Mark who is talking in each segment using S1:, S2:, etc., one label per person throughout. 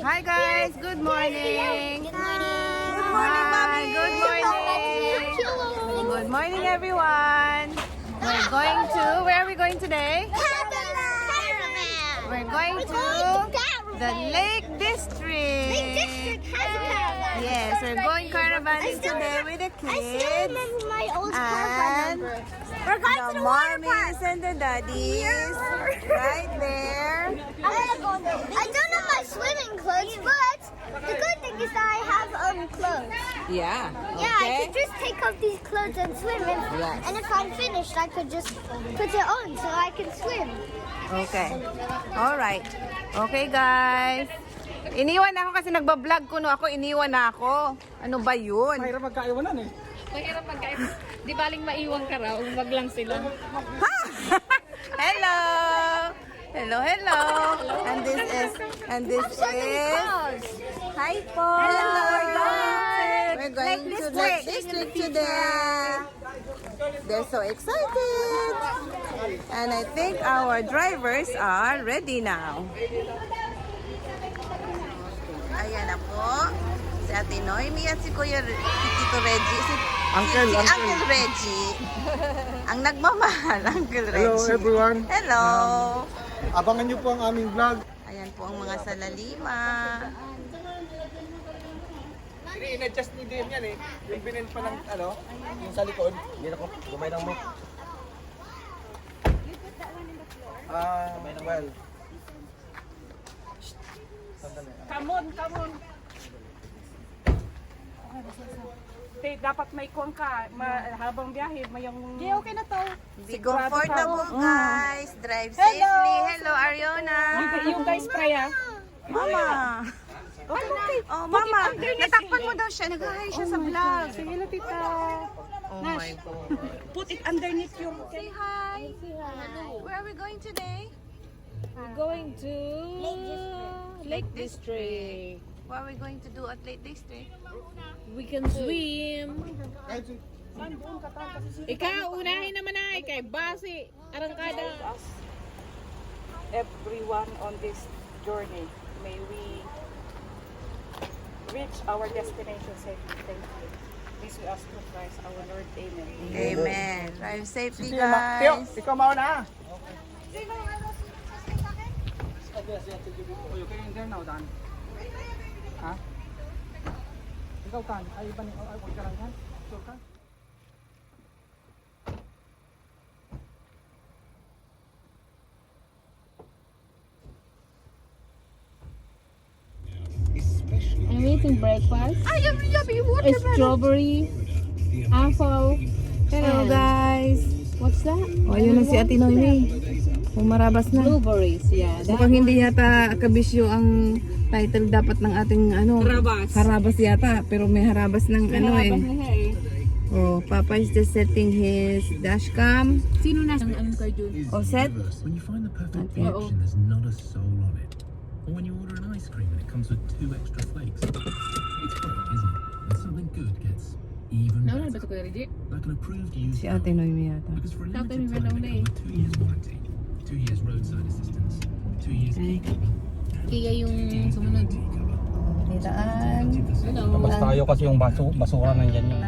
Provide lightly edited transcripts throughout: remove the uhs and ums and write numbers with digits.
S1: Hi guys, good morning.
S2: Good morning.
S1: Good morning, Mommy. Good morning. Good morning, everyone. We're going to, where are we going today? We're going to the Lake District.
S2: Lake District has a caravan.
S1: Yes, we're going caravanning today with the
S2: I still
S1: kids.
S2: remember my old
S1: And
S2: caravan number. We're going to
S1: The
S2: the water park.
S1: mommies and the daddies right there.
S2: I don't have my swimming clothes, but the good thing is that I have clothes.
S1: Yeah.
S2: Yeah, I could just take off these clothes and swim.
S1: Yes.
S2: And if I'm finished, I could just put it on so I can swim.
S1: Okay. All right. Okay, guys. Iniwan ako kasi nagba-vlog ko no ako, iniwan na ako. Ano ba 'yun?
S3: Mahirap magkaiwanan eh.
S4: Mahirap magkaiba. Di baling maiwan ka raw, wag lang sila.
S1: Hello. Hello, hello. And this is Hi po.
S2: Hello,
S1: We're going to Lake District today. They're so excited. And I think our drivers are ready now. Ayan na po. Si Ate Noemi at si Tito Reggie. Si
S3: Uncle.
S1: Uncle Reggie. Ang nagmamahal, Uncle Reggie.
S3: Hello everyone.
S1: Hello.
S3: Abangan niyo po ang aming vlog.
S1: Ayan po ang mga salalima.
S3: In-adjust ni Dave yan eh. Yung binend pa ng yung sa likod. Yan ako, gumay lang mo. Well. Sandali.
S4: Come on. Dapat may kuwang ka, habang biyahe, may yung... Di, okay na to.
S1: Be comfortable, guys. Drive safely. Hello, Ariona.
S4: Yung guys, Freya.
S1: Mama. Oh, Mama. Natakpan mo daw siya. Nag-hi siya sa vlog.
S4: Sige na, tita.
S1: Oh my God.
S4: Put it underneath your...
S1: Say hi. Where are we going today?
S4: We're going to... Lake District.
S1: What are we going to do at Lake District?
S4: We can swim. Ikaw, unahin naman ay kay Basi. Arangkada. Everyone on this journey, may we reach our destination safely. Thank you. This we ask for Christ, our Lord. Amen.
S1: Amen. Drive safely,
S3: Tio,
S1: guys.
S3: ikaw mauna. Okay, kayo yung now, Dan. Ha? Ikaw kan, ay iba ni ay wag ka lang kan. Sure ka?
S4: I'm eating breakfast. It's strawberry, apple.
S1: Hello, guys.
S4: What's that?
S1: O, yun na si Ate Noemi. Pumarabas na.
S4: Blueberries, yeah.
S1: Mukhang hindi yata kabisyo ang title dapat ng ating
S4: Harabas.
S1: Harabas yata, pero may harabas ng Oh, Papa is just setting his dashcam.
S4: Sino na ang kay Jun?
S1: Oh, set.
S5: When you find the perfect
S1: Okay.
S5: connection, there's not a soul on it. Or when you order an ice cream and it comes with 2 extra flakes. It's great, isn't it? And something good gets even
S4: Nauna ba
S5: better.
S4: ito Kuya Reggie?
S5: Like an approved used
S1: Si
S5: car.
S1: Ate Noemi yata.
S5: Because for a
S4: Tatay,
S5: limited
S4: may
S5: time,
S4: nauna
S5: they come with 2 years warranty, 2 years roadside assistance, 2 years key cover,
S4: Kaya yung sumunod.
S5: key cover.
S1: Nilaan.
S4: Hello.
S3: Labas tayo kasi yung basura nandiyan yung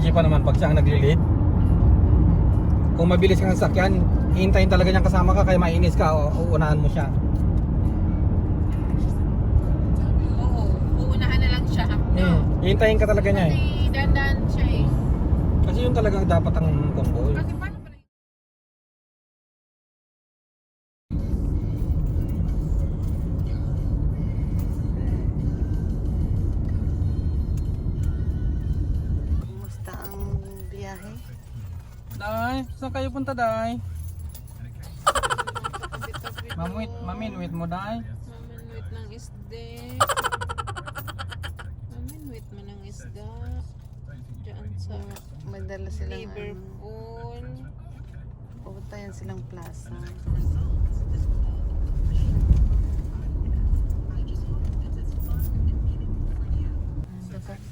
S3: strategy pa naman pag siya ang nagli-lead. Kung mabilis kang sasakyan, hihintayin talaga niyang kasama ka, kaya mainis ka, uunahan mo siya.
S1: Oo, uunahan na lang siya.
S3: Hihintayin ka talaga niya eh.
S1: Kasi dandan siya eh.
S3: Kasi yun talagang dapat ang convoy.
S1: Kasi paano pala? Kumusta ang biyahe?
S3: Day, saan kayo punta, Day? Maminwit mo, Day?
S1: Maminwit ng isda. Maminwit mo ng isda. Diyan sa madala silang Liverpool. Pupunta yan silang plaza.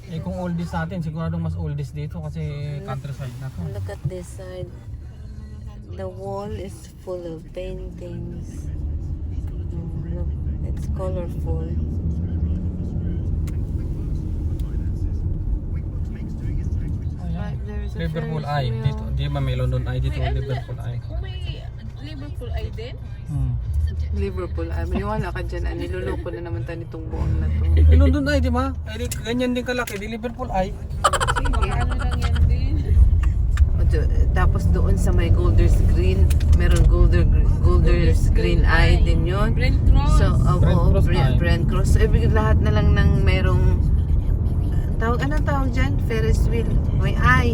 S3: Eh kung oldies natin, siguradong mas oldies dito kasi countryside na to.
S1: Look at this side. The wall is full of paintings. Look, it's colorful. Right, there's a
S3: Liverpool
S1: Ferris
S3: Eye.
S1: wheel.
S3: Dito, di ba may London Eye dito? Liverpool Eye.
S4: May Liverpool Eye din?
S1: Liverpool Eye. Maniwala ka dyan. Niloloko na naman tayo nitong buwang na to.
S3: May London Eye, di ba? Eh, ganyan din kalaki, di Liverpool Eye.
S1: Sige.
S4: Ano lang yan din?
S1: Tapos doon sa may Golders Green, meron Golders Green Eye din yun.
S4: Brent Cross.
S1: So,
S3: Brent Cross Eye.
S1: Brent Cross. So, lahat na lang ng merong anong tawag dyan? Ferris wheel. May eye.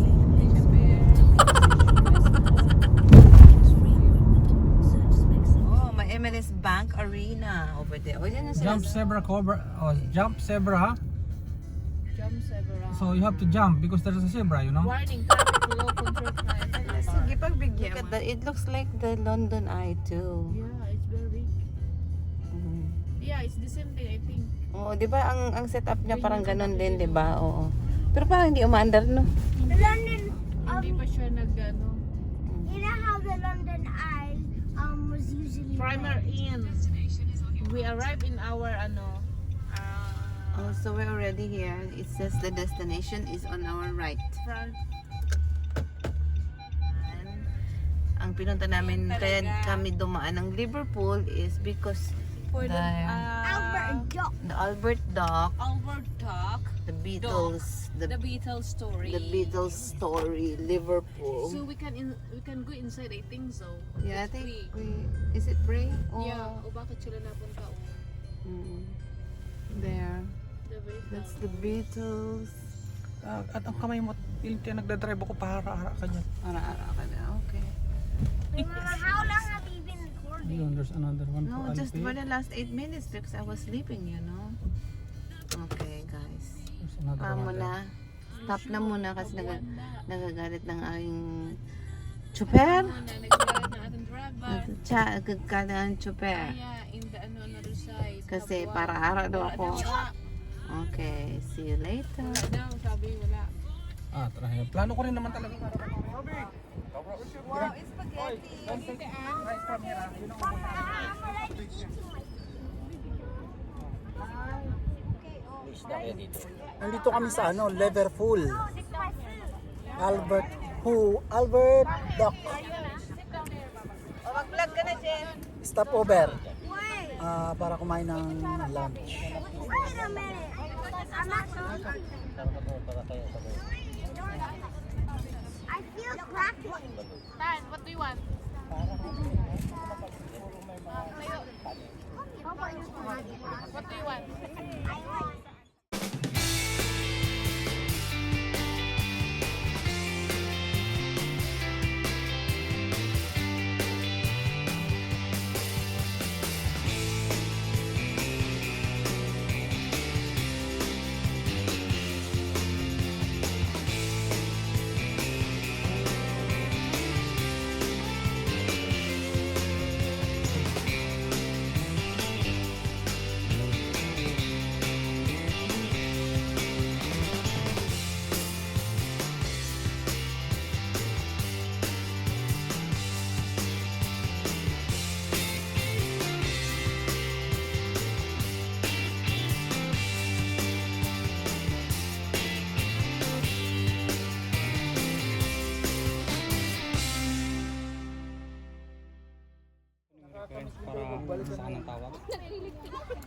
S1: Oh, may MLS Bank Arena over there. Oh, yan yung
S3: Jump zebra cover. Oh, jump zebra.
S4: Jump Severa.
S3: So you have to jump because there's a zebra, you know?
S4: Warning, traffic low control sign.
S1: Sige, pagbigyan mo. It looks like the London Eye too.
S4: Yeah, it's very big. Yeah, it's the same thing, I think.
S1: Oo, di ba ang setup niya parang ganun din, di ba? Oo. Pero parang hindi umaandar, no?
S2: London,
S4: Hindi pa siya nag-ano.
S2: you know how the London Eye was usually
S4: Primer
S2: red?
S4: in. We arrived in our
S1: Oh, so we're already here. It says the destination is on our right.
S4: front.
S1: Ang pinunta namin, kaya kami dumaan ng Liverpool is because
S4: For the
S2: Albert Dock.
S1: the Albert Dock,
S4: Albert Dock,
S1: the Beatles,
S4: the Beatles story.
S1: the Beatles story, Liverpool.
S4: So we can go inside, I think so.
S1: Yeah, I
S4: It's
S1: think
S4: free.
S1: is it free? Oh.
S4: Yeah, o bakit sila napunta?
S1: There.
S4: The Beatles.
S1: That's the Beatles.
S3: At ang kamay mo, ilti nagdadrive ako, pahara-hara ka dyan.
S1: Ara-ara ka na. Okay.
S2: Mama, how long have you been recording?
S3: Yun, there's another one
S1: No,
S3: for
S1: just
S3: Alipay.
S1: for the last 8 minutes because I was sleeping, you know. Okay, guys.
S3: There's another one
S1: Muna.
S3: there.
S1: Stop na muna kasi nagagalit ng aking chuper.
S4: Nagsalat na ating driver.
S1: Nagkala ng chuper.
S4: Kaya in the another side.
S1: Kasi para hara daw ako. Okay, see you later.
S4: Wala daw, sabi wala.
S3: Tara. Plano ko rin naman talaga.
S1: Wow, it's spaghetti.
S6: Nandito kami sa Liverpool. Albert Dock.
S1: Mag-vlog ka na, Jen.
S6: Stopover. Para kumain ng lunch.
S2: Wait a minute. I'm not I feel crackling.
S4: Tan, what do you want? What do you want?
S2: I want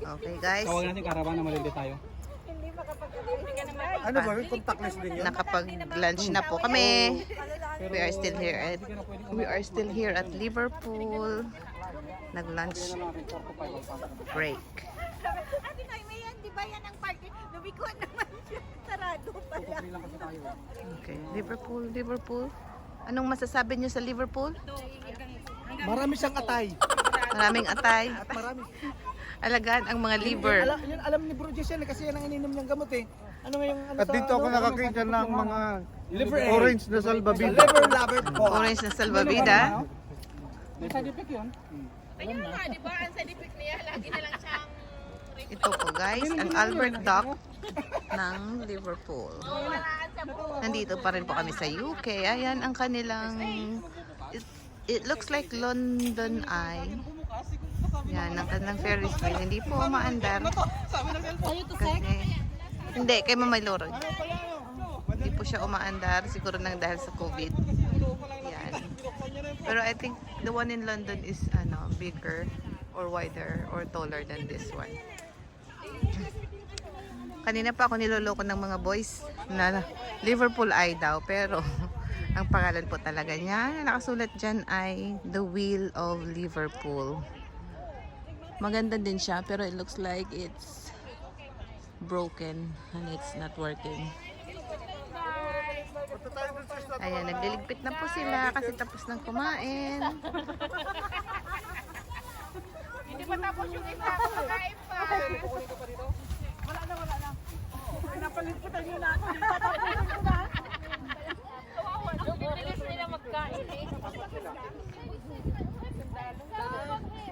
S1: Okay guys,
S3: Tawag natin karawan na malindi tayo.
S6: Ano ba? Contactless din yun?
S1: nakapag-lunch na po kami. We are still here at Liverpool. Nag-lunch break.
S2: Ate Noy, yan, di ba yan ang parking? Lumikuan naman siya. Sarado pala.
S1: Okay, Liverpool. Anong masasabi niyo sa Liverpool?
S6: Marami siyang atay.
S1: Maraming atay.
S6: At marami.
S1: Alagaan ang mga liver.
S6: Alam ni Bro Jess yan kasi yan ang ininom niyang gamot eh. Ano nga yung ano
S7: At dito ako nakakita ng mga
S6: liver
S7: orange na salbabida.
S6: liver lover po.
S1: Orange na salvavida.
S3: May side effect yun.
S1: Ito po guys, ang Albert Dock ng Liverpool. Nandito pa rin po kami sa UK. Ayan ang kanilang, it looks like London Eye. Yan, ang kanilang Ferris wheel. Hindi po umaandar. Kasi, hindi, kay Mama Loro. Hindi po siya umaandar. Siguro nang dahil sa COVID. Yan. Pero I think the one in London is bigger or wider or taller than this one. Kanina pa ako niloloko ng mga boys na Liverpool Eye daw. Pero ang pangalan po talaga niya, nakasulat dyan ay The Wheel of Liverpool. Maganda din siya pero it looks like it's broken and it's not working. Ayan, nagliligpit na po sila kasi tapos ng kumain.
S4: Hindi pa tapos yung isa. Kumakain pa. Wala na. Napaliputan nyo na. Tatapusin ko na. Bilis nila magkain eh.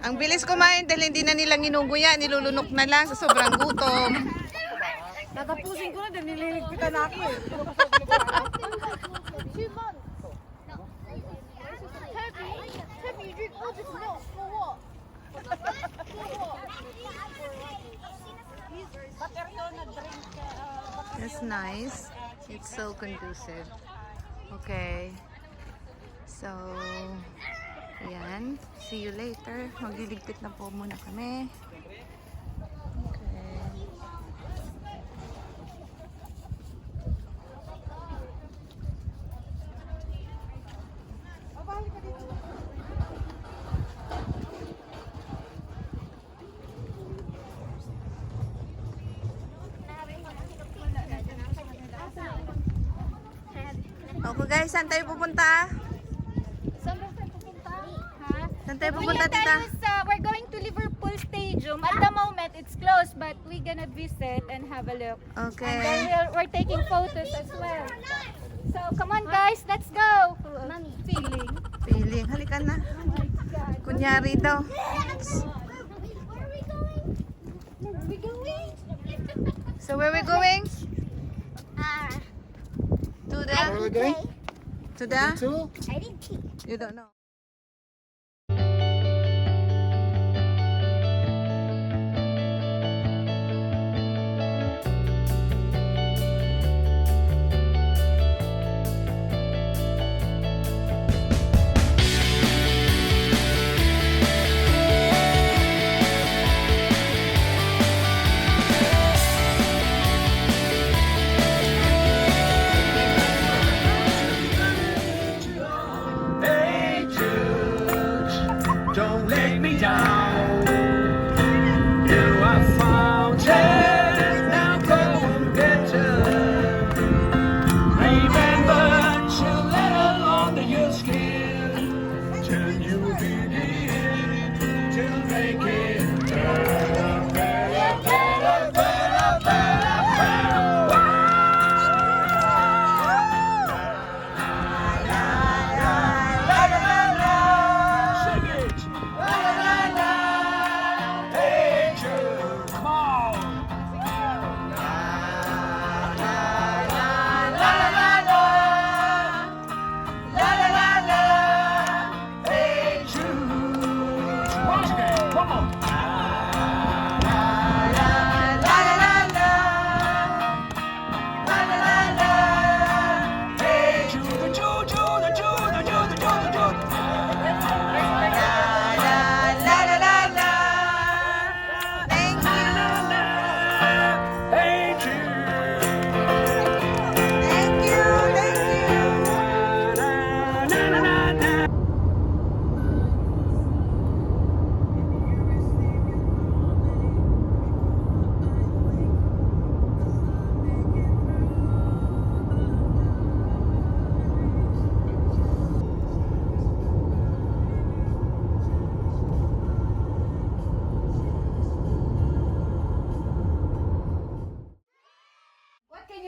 S1: Ang bilis kumain dahil hindi na nilang inuguya, nilulunok na lang sa sobrang gutom.
S4: Tatapusin ko na din. Nililigpitan ako eh.
S2: 2 months. No. Happy, you drink all this milk for what?
S1: That's nice. It's so conducive. Okay. So, ayan. See you later. Magliligpit na po muna kami. Okay. Okay guys, saan tayo pupunta?
S2: Saan ba tayo pupunta? Ha?
S1: Saan tayo pupunta, tita?
S2: We're going to Liverpool Stadium. At the moment, it's closed, but we're gonna visit and have a look. And
S1: Okay.
S2: then we're taking photos as well. So, come on guys, let's go! Feeling.
S1: Feeling. Halika na. Kunyari daw.
S2: Where are we going? Where are we going?
S1: So where we going? To the...
S6: Where are we going?
S1: To the...
S6: To?
S2: I didn't pee.
S1: You don't know.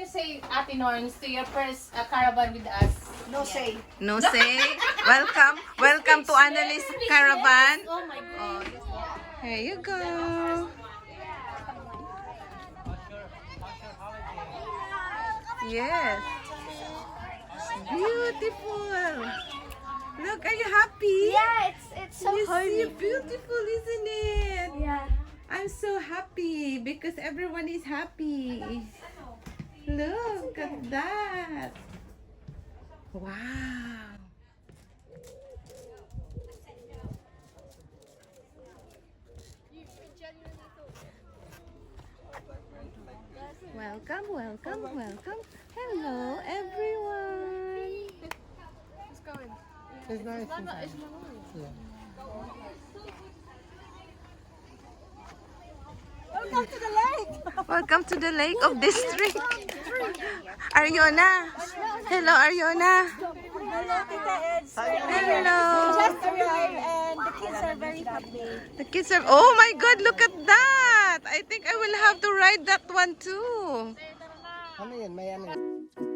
S8: you say, Ate Norms, to your first caravan with us?
S4: No say.
S1: No say. Welcome. Welcome to Annalise Caravan.
S8: Oh my God.
S1: Here you go. Yes. Beautiful. Look, are you happy?
S2: Yeah, it's so
S1: You
S2: horny.
S1: see, beautiful, isn't it?
S2: Yeah.
S1: I'm so happy because everyone is happy. Look at that. Wow. Welcome, welcome, welcome. Hello, everyone.
S6: It's nice.
S1: Welcome to the Lake of District. Ariona. Hello, Ariona. Hello.
S2: Just arrived and the kids are very happy.
S1: The kids are, oh my God, look at that. I think I will have to ride that one too.
S6: Ano yan? May ano yan?